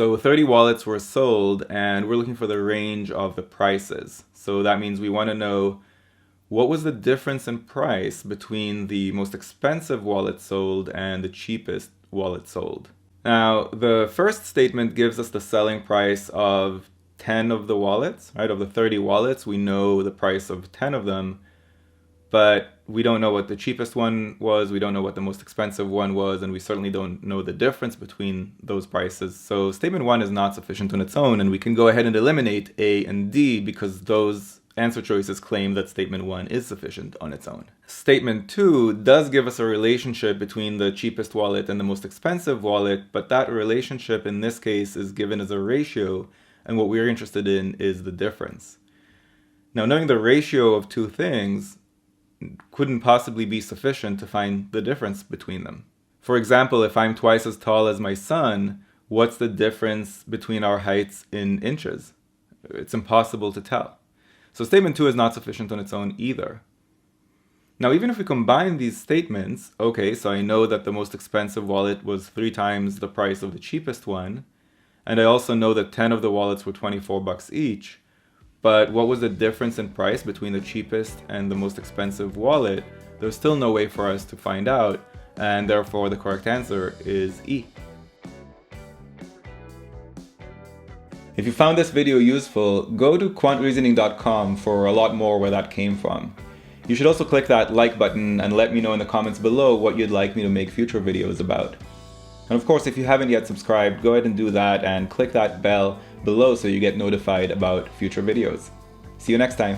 So 30 wallets were sold and we're looking for the range of the prices. So that means we want to know what was the difference in price between the most expensive wallet sold and the cheapest wallet sold. Now, the first statement gives us the selling price of 10 of the wallets, right? Of the 30 wallets, we know the price of 10 of them, but we don't know what the cheapest one was, we don't know what the most expensive one was, and we certainly don't know the difference between those prices. So statement 1 is not sufficient on its own, and we can go ahead and eliminate A and D because those answer choices claim that statement 1 is sufficient on its own. Statement 2 does give us a relationship between the cheapest wallet and the most expensive wallet, but that relationship in this case is given as a ratio, and what we're interested in is the difference. Now, knowing the ratio of two things couldn't possibly be sufficient to find the difference between them. For example, if I'm twice as tall as my son, what's the difference between our heights in inches? It's impossible to tell. So statement 2 is not sufficient on its own either. Now, even if we combine these statements, okay, so I know that the most expensive wallet was 3 times the price of the cheapest one, and I also know that 10 of the wallets were $24 each, but what was the difference in price between the cheapest and the most expensive wallet? There's still no way for us to find out, and therefore the correct answer is E. If you found this video useful, go to quantreasoning.com for a lot more where that came from. You should also click that like button and let me know in the comments below what you'd like me to make future videos about. And of course, if you haven't yet subscribed, go ahead and do that and click that bell below so you get notified about future videos. See you next time.